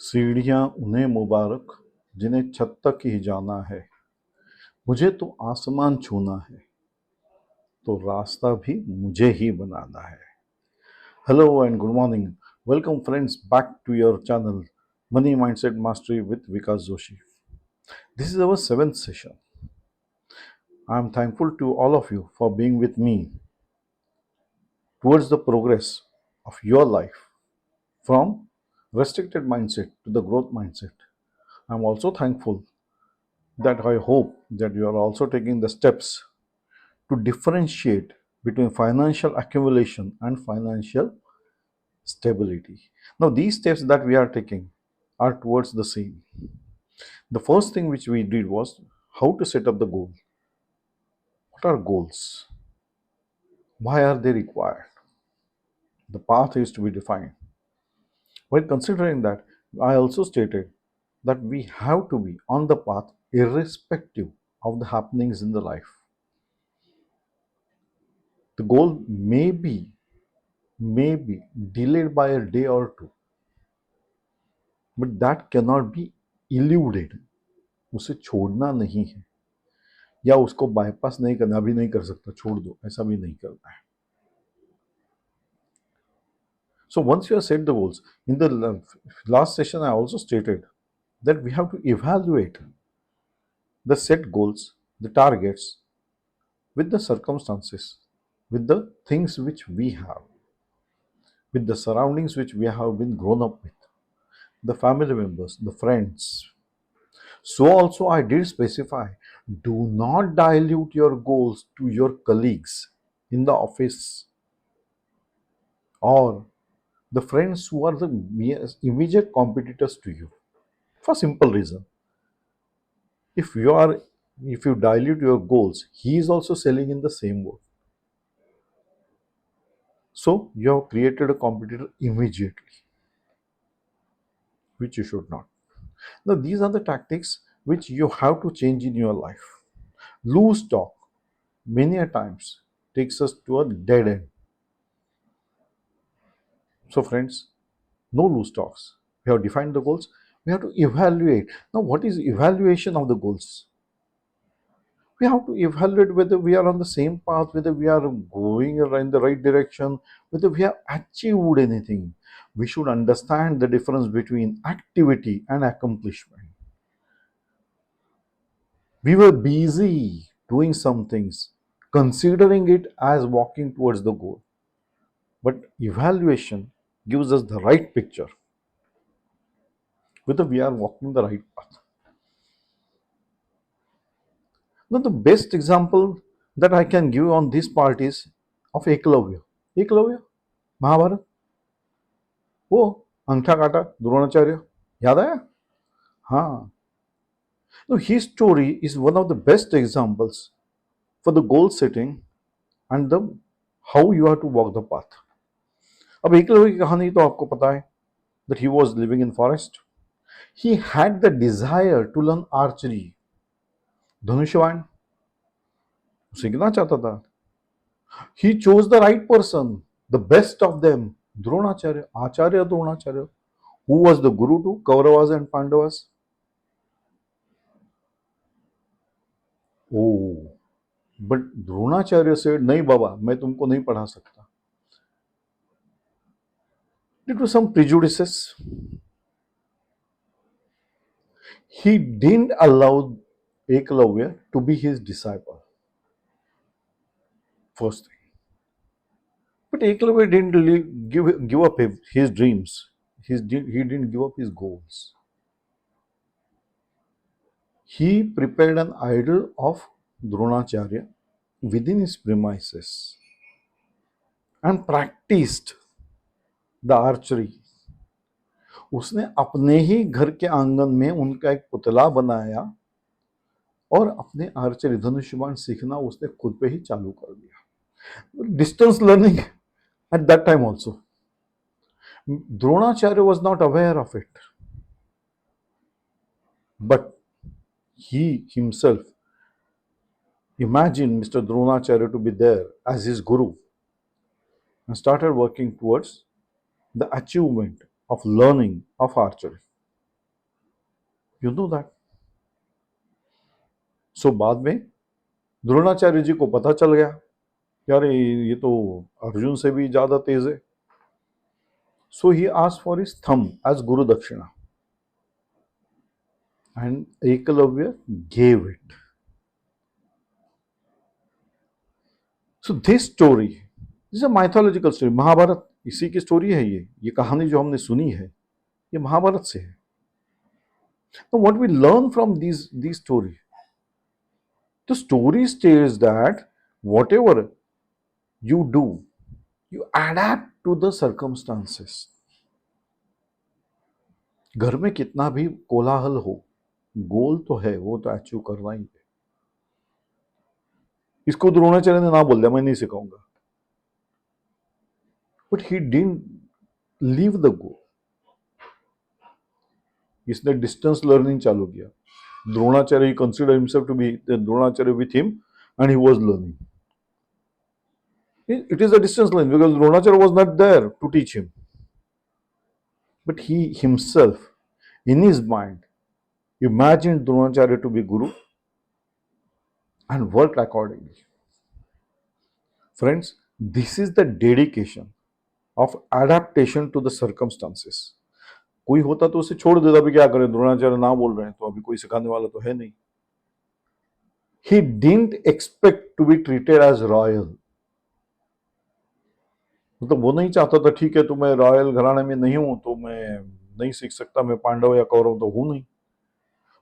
सीढ़ियां उन्हें मुबारक जिन्हें छत तक ही जाना है। मुझे तो आसमान छूना है, तो रास्ता भी मुझे ही बनाना है। Hello and good morning. Welcome friends back to your channel Money Mindset Mastery with Vkas Joshi. This is our seventh session. I am thankful to all of you for being with me towards the progress of your life from restricted mindset to the growth mindset. I am also thankful that I hope that you are also taking the steps to differentiate between financial accumulation and financial stability. Now, these steps that we are taking are towards the same. The first thing which we did was how to set up the goal. What are goals? Why are they required? The path is to be defined. While considering that, I also stated that we have to be on the path irrespective of the happenings in the life. The goal may be delayed by a day or two, but that cannot be eluded. उसे छोड़ना नहीं है या उसको bypass नहीं करना, अभी नहीं कर सकता छोड़ दो, ऐसा भी नहीं करना है. So once you have set the goals, in the last session I also stated that we have to evaluate the set goals, the targets with the circumstances, with the things which we have, with the surroundings which we have been grown up with, the family members, the friends. So also I did specify, do not dilute your goals to your colleagues in the office or the friends who are the immediate competitors to you, for simple reason. If you dilute your goals, he is also selling in the same boat. So you have created a competitor immediately, which you should not. Now these are the tactics which you have to change in your life. Loose talk many a times takes us to a dead end. So friends, no loose talks. We have defined the goals. We have to evaluate. Now what is evaluation of the goals? We have to evaluate whether we are on the same path, whether we are going in the right direction, whether we have achieved anything. We should understand the difference between activity and accomplishment. We were busy doing some things, considering it as walking towards the goal. But evaluation gives us the right picture, whether we are walking the right path. Now, the best example that I can give on this part is of Eklavya. Eklavya, Mahabharata. वो अंगठा काटा द्रोणाचार्य, याद आया? हाँ. Now his story is one of the best examples for the goal setting and the how you have to walk the path. अब एकलव्य की कहानी तो आपको पता है that he was living in forest. He had the desire to learn archery. धनुष्यबाण सीखना चाहता था. He chose the right person, the best of them, Dronacharya, Acharya Dronacharya, who was the guru to Kauravas and Pandavas. Oh, but Dronacharya said, नहीं बाबा, मैं तुमको नहीं पढ़ा सकता. Due to some prejudices, he didn't allow Eklavya to be his disciple. First thing. But Eklavya didn't really give up his dreams. He didn't give up his goals. He prepared an idol of Dronacharya within his premises and practiced the archery. उसने अपने ही घर के आंगन में उनका एक पुतला बनाया और अपने आर्चरी धनुष्यबाण सीखना उसने खुद पे ही चालू कर दिया. Distance learning at that time also. Dronacharya was not aware of it, but he himself imagined Mr. Dronacharya to be there as his guru and started working towards the achievement of learning of archery. You know that. So बाद में द्रोणाचार्य जी को पता चल गया, यार ये तो अर्जुन से भी ज्यादा तेज है. So he asked for his thumb as guru dakshina and Eklavya gave it. So this story is a mythological story. Mahabharata इसी की स्टोरी है. ये कहानी जो हमने सुनी है ये महाभारत से है. तो what we learn from these story, the story states that whatever you do, you adapt to the circumstances. घर में कितना भी कोलाहल हो, गोल तो है, वो तो अचीव करना ही है. इसको द्रोणाचार्य ने ना बोल दिया मैं नहीं सिखाऊंगा, but he didn't leave the goal. इसने डिस्टेंस लर्निंग चालू किया. Dronacharya he consider himself to be Dronacharya with him and he was learning. It is a distance line because Dronacharya was not there to teach him. But he himself, in his mind, imagined Dronacharya to be Guru and worked accordingly. Friends, this is the dedication of adaptation to the circumstances. कोई होता तो उसे छोड़ देता, भी क्या करें, द्रोणाचार्य ना बोल रहे हैं तो अभी कोई सिखाने वाला तो है नहीं. He didn't expect to be treated as royal. मतलब वो नहीं चाहता था ठीक है तो मैं रॉयल घराने में नहीं हूं तो मैं नहीं सीख सकता, मैं पांडव या कौरव तो हूं नहीं.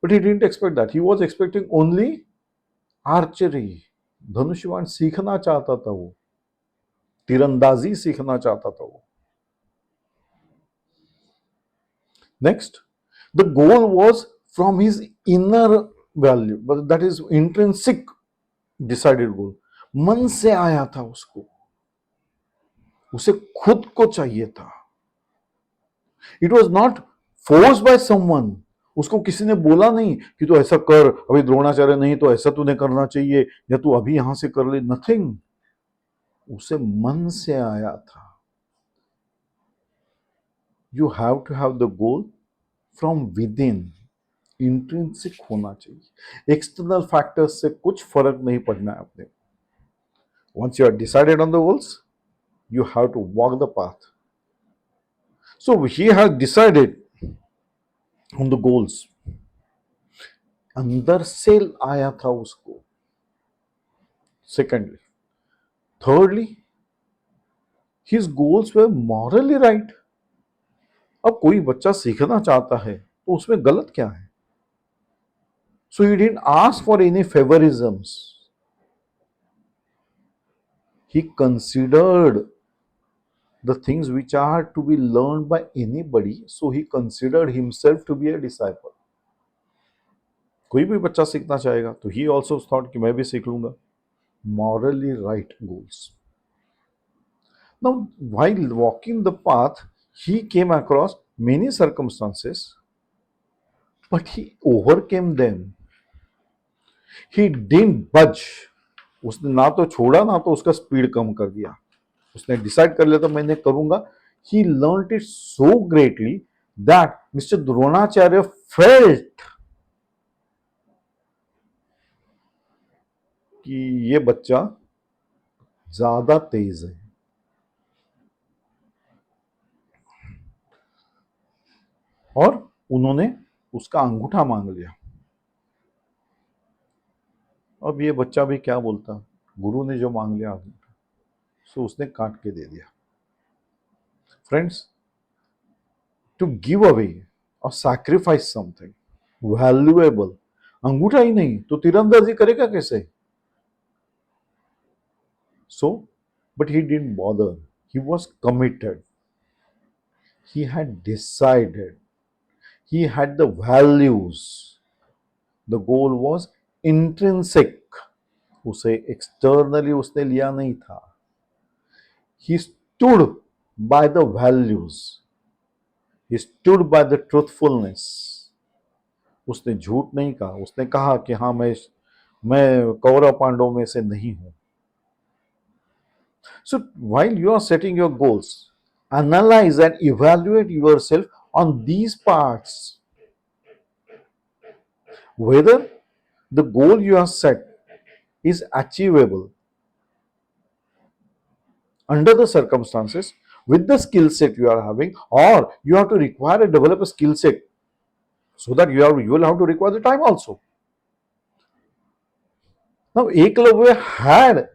But he didn't expect that. He was expecting only archery. धनुष्यबाण सीखना चाहता था वो, तीरंदाजी सीखना चाहता था वो. Next, the goal was from his inner value, but that is intrinsic decided goal. मन से आया था उसको, उसे खुद को चाहिए था. It was not force by someone. उसको किसी ने बोला नहीं कि तू ऐसा कर, अभी द्रोणाचार्य नहीं तो ऐसा तूने करना चाहिए या तू अभी यहां से कर ले. नथिंग. उसे मन से आया था. You have to have the goal from within. Intrinsic होना चाहिए. एक्सटर्नल फैक्टर्स से कुछ फर्क नहीं पड़ना है अपने. Once you are decided on the goals, you have to walk the path. So he has decided on the goals. अंदर से आया था उसको. Secondly, thirdly, his goals were morally right. अब कोई बच्चा सीखना चाहता है तो उसमें गलत क्या है? So he didn't ask for any favorisms. He considered the things which are to be learned by anybody, so he considered himself to be a disciple. कोई भी बच्चा सीखना चाहेगा तो he also thought कि मैं भी सीख लूंगा. Morally right goals. Now, while walking the path, he came across many circumstances, but he overcame them. He didn't budge. उसने ना तो छोड़ा ना तो उसका स्पीड कम कर दिया. उसने डिसाइड कर लिया था मैंने करूंगा. He learned it so greatly that Mr. Dronacharya felt कि ये बच्चा ज्यादा तेज है. और उन्होंने उसका अंगूठा मांग लिया. अब ये बच्चा भी क्या बोलता, गुरु ने जो मांग लिया अंगूठा, सो उसने काट के दे दिया. फ्रेंड्स, टू गिव अवे और सैक्रिफाइस समथिंग वैल्यूएबल, अंगूठा ही नहीं तो तीरंदाजी करेगा कैसे? So but he didn't bother. He was committed. He had decided. He had the values. The goal was intrinsic. उसे एक्सटर्नली उसने लिया नहीं था. He stood by the values. He stood by the truthfulness. उसने झूठ नहीं कहा. उसने कहा कि हाँ मैं कौरव पांडव में से नहीं हूं. So while you are setting your goals, analyze and evaluate yourself on these parts. whether the goal you have set is achievable under the circumstances with the skill set you are having, or you have to require a develop a skill set so that you will have to require the time also. Now Eklavya had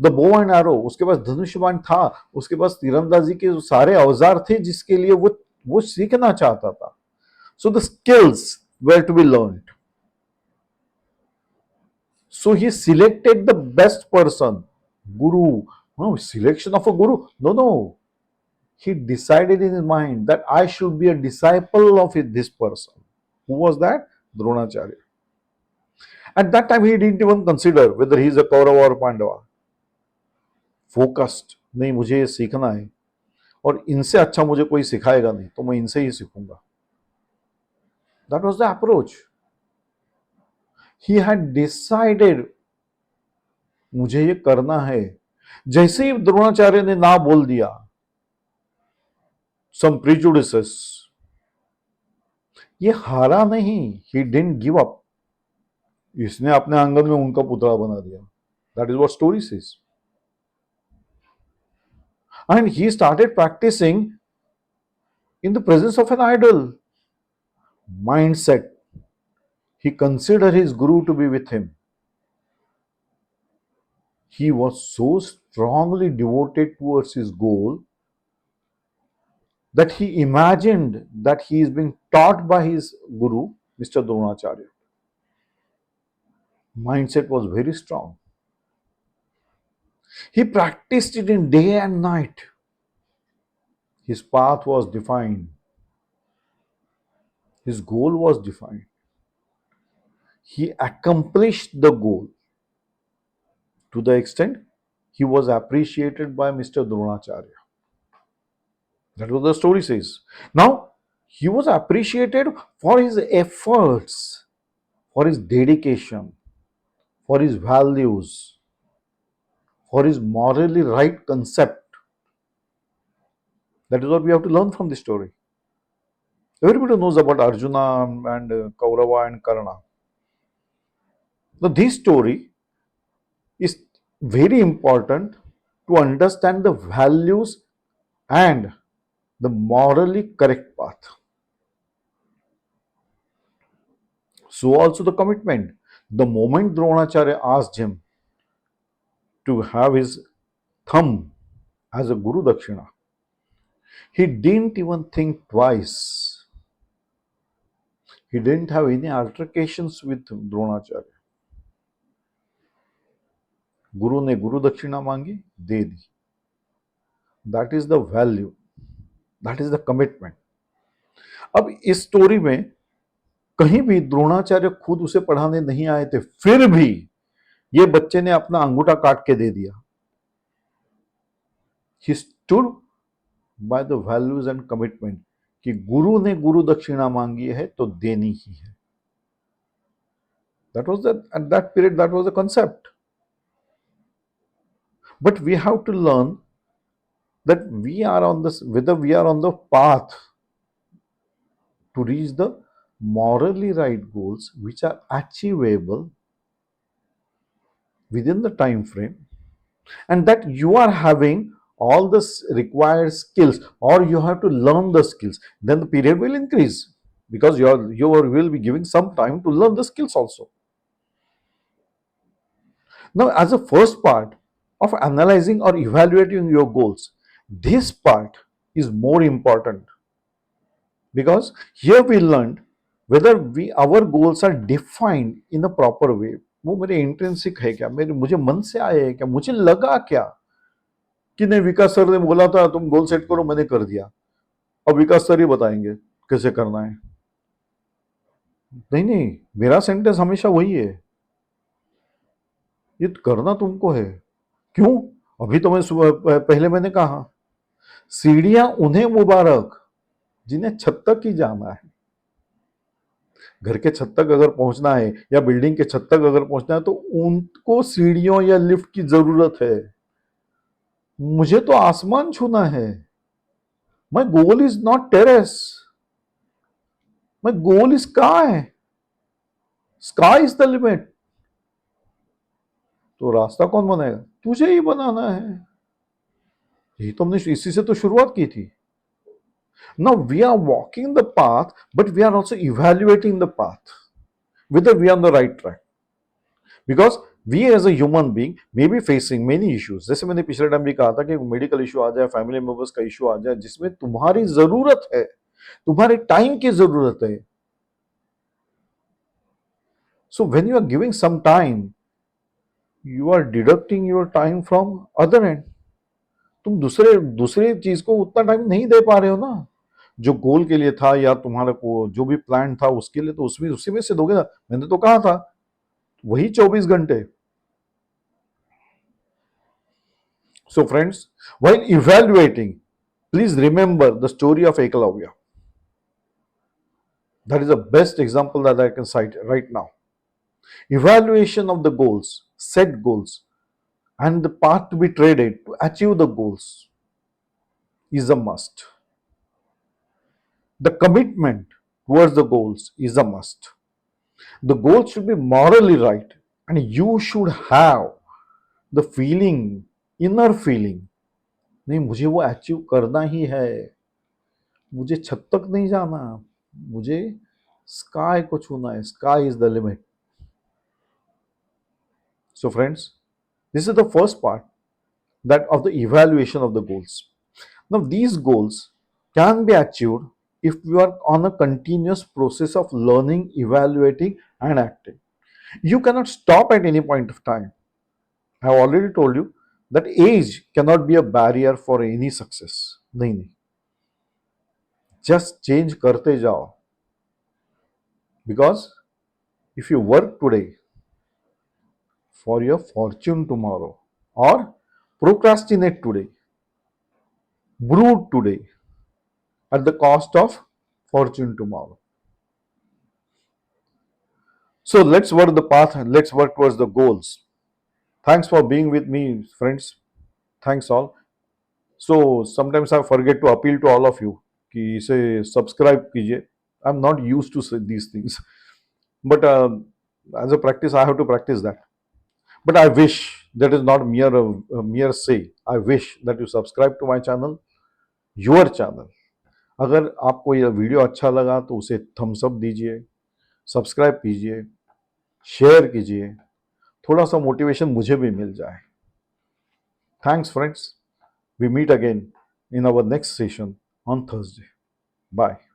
the bow and arrow, उसके पास धनुष्यबाण था, उसके पास तीरंदाजी के सारे औजार थे जिसके लिए वो सीखना चाहता था. So the skills were to be learned. So he selected the best person, guru. No, selection of a guru. No, no. He decided in his mind that I should be a disciple of this person. Who was that? Dronacharya. At that time, he didn't even consider whether he is a Kaurava or Pandava. Focused. नहीं, मुझे ये सीखना है और इनसे अच्छा मुझे कोई सिखाएगा नहीं, तो मैं इनसे ही सीखूंगा. That was the approach. He had decided मुझे ये करना है. जैसे ही द्रोणाचार्य ने ना बोल दिया, some prejudices, ये हारा नहीं. He didn't give up. इसने अपने आंगन में उनका पुतला बना दिया. That is what story says. And he started practicing in the presence of an idol. Mindset. He considered his guru to be with him. He was so strongly devoted towards his goal that he imagined that he is being taught by his guru, Mr. Dronacharya. Mindset was very strong. He practiced it in day and night. His path was defined. His goal was defined. He accomplished the goal to the extent he was appreciated by Mr. Dronacharya. That's what the story says. Now, he was appreciated for his efforts, for his dedication, for his values, for his morally right concept. That is what we have to learn from this story. Everybody knows about Arjuna and Kaurava and Karna. Now, this story is very important to understand the values and the morally correct path. So also the commitment. The moment Dronacharya asked him to have his thumb as a Guru Dakshina, he didn't even think twice. He didn't have any altercations with Dronacharya. Guru ने Guru Dakshina मांगी, दे दी. That is the value. That is the commitment. अब इस story में कहीं भी द्रोणाचार्य खुद उसे पढ़ाने नहीं आए थे, फिर भी ये बच्चे ने अपना अंगूठा काट के दे दिया. He stood by the values and commitment कि गुरु ने गुरु दक्षिणा मांगी है तो देनी ही है. That was at that period, that was the concept. But we have to learn that we are on this, whether we are on the path to reach the morally right goals which are achievable within the time frame, and that you are having all the required skills, or you have to learn the skills, then the period will increase because you will be giving some time to learn the skills also. Now, as a first part of analyzing or evaluating your goals, this part is more important because here we learned whether our goals are defined in a proper way. वो मेरे intrinsic है क्या, मुझे मन से आए है क्या, मुझे लगा क्या कि नहीं विकास सर ने बोला था तुम गोल सेट करो, मैंने कर दिया, अब विकास सर ही बताएंगे कैसे करना है. नहीं नहीं, मेरा सेंटेंस हमेशा वही है, ये करना तुमको है. क्यों? अभी तो पहले मैंने कहा, सीढ़ियां उन्हें मुबारक जिन्हें छत तक ही जाना है. घर के छत तक अगर पहुंचना है या बिल्डिंग के छत तक अगर पहुंचना है तो उनको सीढ़ियों या लिफ्ट की जरूरत है. मुझे तो आसमान छूना है. My goal is not terrace, my goal is sky. Sky is the limit. तो रास्ता कौन बनाएगा? तुझे ही बनाना है। यही तो हमने इसी से तो शुरुआत की थी। Now we are walking the path, but we are also evaluating the path, whether we are on the right track. Because we as a human being may be facing many issues. जैसे मैंने पिछले time भी कहा था कि medical issue आ जाए, family members का issue आ जाए, जिसमें तुम्हारी जरूरत है, तुम्हारे टाइम की जरूरत है. So when you are giving some time, you are deducting your time from other end. तुम दूसरे दूसरे चीज को उतना टाइम नहीं दे पा रहे हो ना, जो गोल के लिए था या तुम्हारा को जो भी प्लान था उसके लिए, तो उसमें उसी में से दोगे ना. मैंने तो कहा था वही 24 घंटे. So friends, while evaluating, please remember the story of Ekalavya. That is the best example that I can cite right now. Evaluation of the goals, set goals, and the path to be traded to achieve the goals is a must. The commitment towards the goals is a must. The goal should be morally right, and you should have the feeling, inner feeling, नहीं मुझे वो achieve करना ही है, मुझे छत तक नहीं जाना, मुझे स्काई को छूना है. Sky is the limit. So friends, this is the first part, that of the evaluation of the goals. Now these goals can be achieved if you are on a continuous process of learning, evaluating and acting. You cannot stop at any point of time. I have already told you that age cannot be a barrier for any success. नहीं नहीं, just change करते जाओ. Because if you work today for your fortune tomorrow, or procrastinate today, brood today at the cost of fortune tomorrow. So let's work the path and let's work towards the goals. Thanks for being with me, friends. Thanks all. So sometimes I forget to appeal to all of you कि इसे subscribe कीजिए. I'm not used to these things, but as a practice, I have to practice that. But I wish that is not mere say. I wish that you subscribe to my channel, your channel. अगर आपको यह video अच्छा लगा तो उसे Thums up दीजिए, subscribe कीजिए, share कीजिए, थोड़ा सा मोटिवेशन मुझे भी मिल जाए. Thanks friends. We meet again in our next session on Thursday. Bye.